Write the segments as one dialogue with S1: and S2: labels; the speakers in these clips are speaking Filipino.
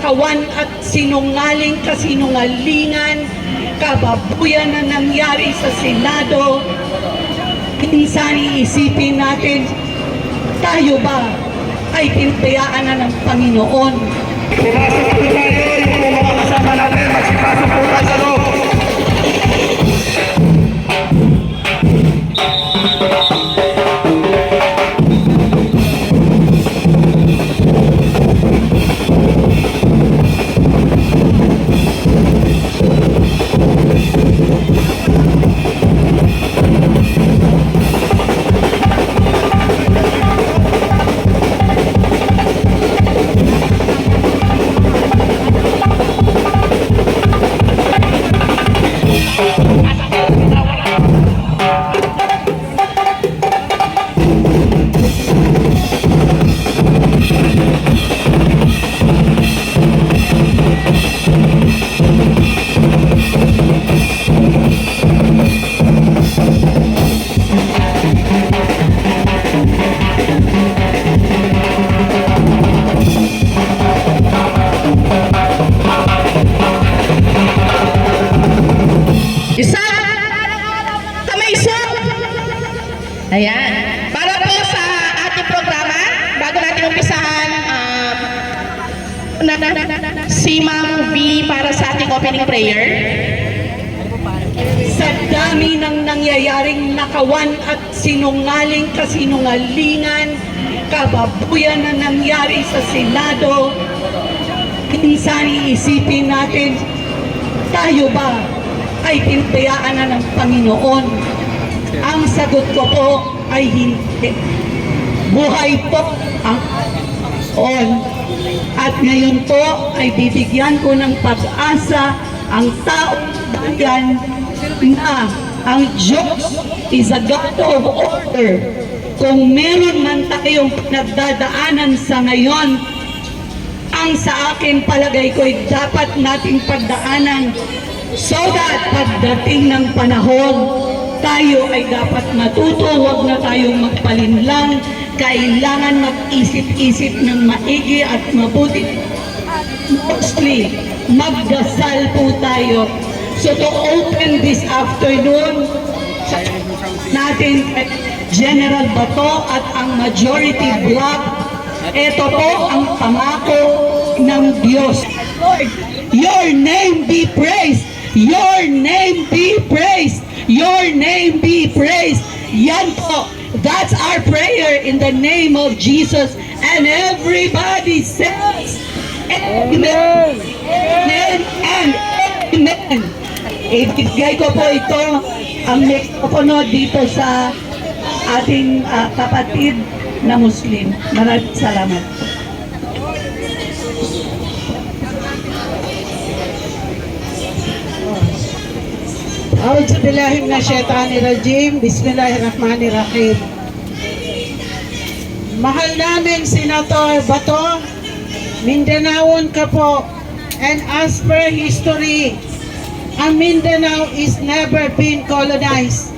S1: nakawan at sinungaling kasinungalingan, kababuyan na nangyari sa Senado. Minsan iisipin natin, tayo ba ay pinapayaan na ng Panginoon?
S2: Pumasok po tayo, yung mga kasama natin, magsipasok po tayo sa loob.
S3: Ayan. Para po sa ating programa, bago natin umpisahan, si Ma'am V para sa ating opening prayer.
S1: Sa dami ng nangyayaring nakawan at sinungaling kasinungalingan, kababuyan na nangyari sa Senado, minsan iisipin natin, tayo ba ay pinapayaan na ng Panginoon? Ang sagot ko po ay hindi. Buhay po ang Panginoon. At ngayon po ay bibigyan ko ng pag-asa ang taong bayan na ang Diyos is a God of order. Kung meron man tayong pinagdadaanan sa ngayon, ang sa akin palagay ko ay dapat nating pagdaanan so that pagdating ng panahon, tayo ay dapat matuto, huwag na tayong magpalinlang, kailangan mag-isip-isip ng maigi at mabuti. Mostly, magdasal po tayo. So to open this afternoon, natin General Bato at ang majority bloc, ito po ang pangako ng Diyos. Lord, your name be praised. Your name be praised. Your name be praised. Yan po. That's our prayer in the name of Jesus. And everybody says, Amen. Amen and Amen. Ibigay ko po ito, ang mikropono dito sa ating kapatid na Muslim. Maraming salamat.
S4: A'udzubillahi minasyaitanirrajim. Bismillahirrahmanirrahim. Mahal namin Senator Bato, Mindanaon ka po, and as per history, ang Mindanao is never been colonized.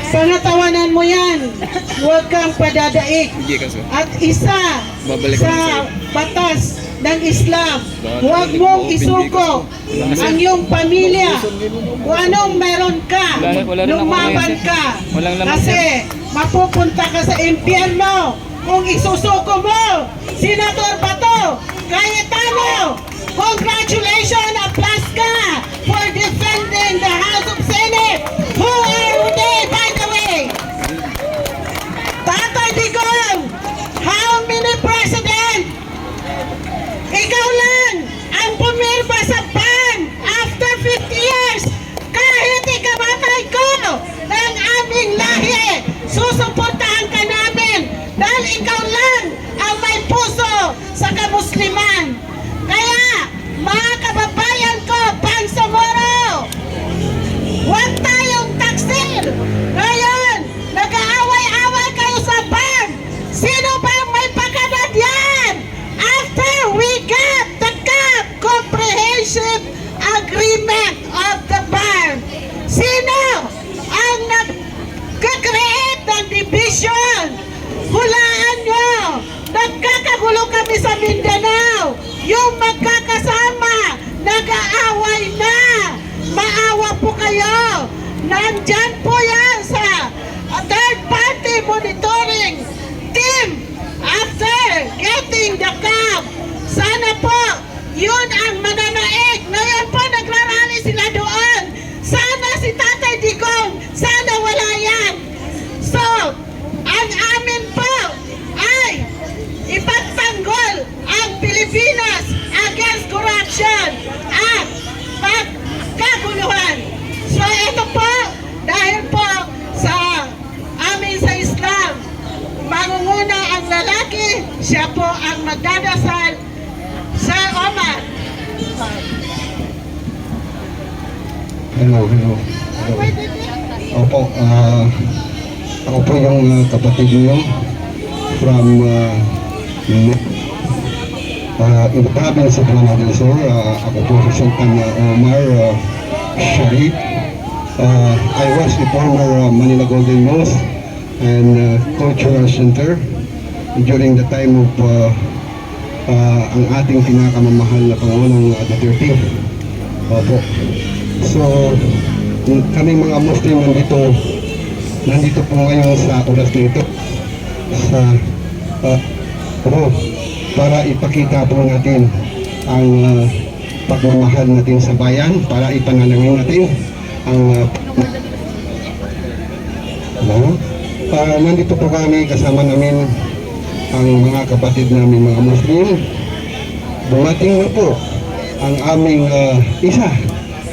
S4: Pangatawanan mo yan, huwag kang padadaig. At isa sa batas ng Islam, huwag mong isuko ang iyong pamilya. Kung anong meron ka, lumaban ka. Kasi mapupunta ka sa impyerno kung isusuko mo. Senator Bato Cayetano, congratulations, applause ka for defending the House of Senate. Who are they, by the way? Tatay Digong, how many president? Ikaw lang ang pumirma sa PAN after 50 years. Kahit ikamatay ko ng aming lahi, susuportahan ka namin dahil ikaw lang ang may puso sa kamusliman. nandyan po yan sa third party monitoring team after getting the cab. Sana po, yun ang mananaig. Ngayon po, nagrarally sila doon. Sana si Tatay Digong, sana wala yan. So, ang amin po ay ipagtanggol ang Pilipinas against corruption at pagkaguluhan. So, ito po, dahil po sa amin sa Islam, mangunguna ang lalaki, siya po ang magdadasal. Sir Omar.
S5: Hello. Opo, ako po yung kapatid niyo from Ibabin sa Panamagin, sir. Ako po si Sultan Omar Sharif. I was the former Manila Golden Youth and Cultural Center during the time of ang ating pinakamamahal na Pangulong Duterte. Opo. So, kaming mga Muslim nandito po ngayon sa oras na ito para ipakita po natin ang pagmamahal natin sa bayan, para ipanalangin natin ang nandito po kami, kasama namin ang mga kapatid namin mga Muslim. Dumating na po ang aming isa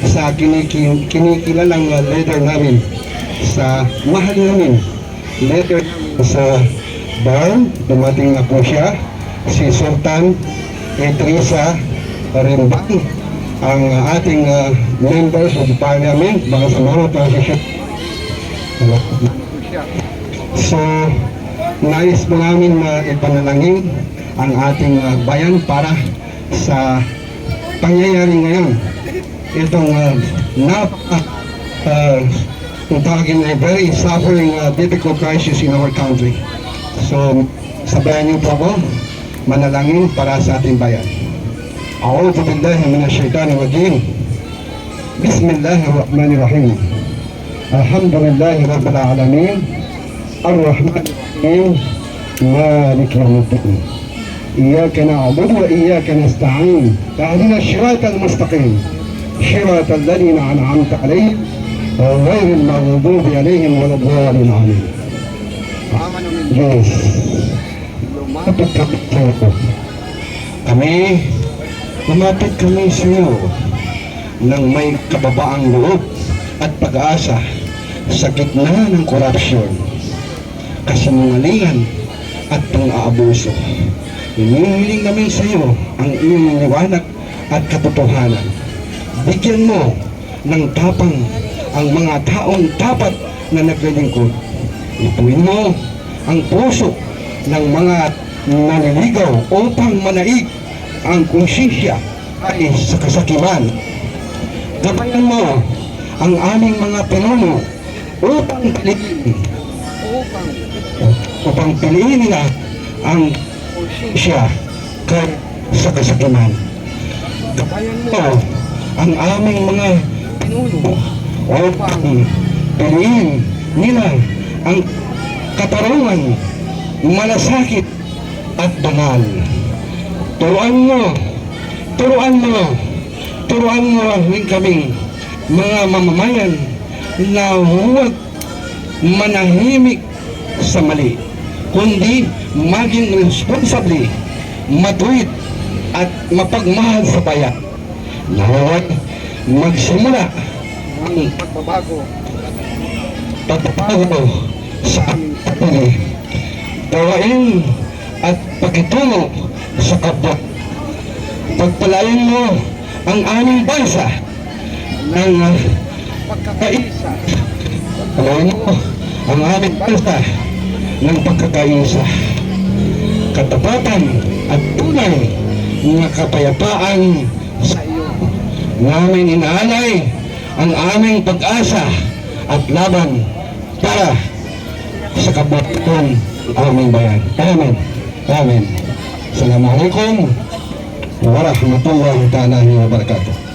S5: sa kinikilalang leader namin, sa mahal namin leader sa bar. Dumating na po siya, si Sultan Idrissa Rimban, ang ating members of parliament, mga sa mga transition. So, nais po namin na ipanalangin ang ating bayan para sa pangyayari ngayon. Itong tawagin a very suffering, difficult crisis in our country. So, sabayan niyo po ako manalangin para sa ating bayan. A'udhu billahi minash shaitanir rajim. Bismillahirrahmanirrahim. Alhamdulillahi rabbil alamin. Ar-Rahmanir Rahim. Malik yawmiddin. Iyyaka na'budu wa iyyaka nasta'in. Ihdina as-siratal mustaqim. صراط الذين أنعمت عليهم غير المغضوب عليهم ولا الضالين آمين. Yes. Lumapit kami sa iyo nang may kababaang loob at pag-asa sa gitna ng korupsyon, kasinungalingan at pang-aabuso. Hinihiling namin sa iyo ang iyong liwanag at katotohanan. Bigyan mo ng tapang ang mga taong dapat na naglilingkod. Ipuin mo ang puso ng mga naniligaw upang manaig ang konsensya ay sa kasakiman. Gabayan mo ang aming mga pinuno upang piliin nila ang konsensya kay sa kasakiman. Gabayan mo ang aming mga pinuno upang piliin nila ang katarungan, malasakit at banal. Turuan mo rin kaming mga mamamayan na huwag manahimik sa mali, kundi maging responsable, matuwid at mapagmahal sa bayan. Nawawag magsimula ang pagbabago sa aming sarili, gawain at pakitungo sa kapwa. Pagpalain mo ang aming bansa ng pagkakaisa. Pagpalain mo ang aming bansa ng pagkakaisa, katapatan at tunay na kapayapaan sa iyo. Namin inaalay ang aming pag-asa at laban para sa kabutihan ng aming bayan. Amen. Amen. Assalamualaikum warahmatullahi ta'ala wabarakatuh.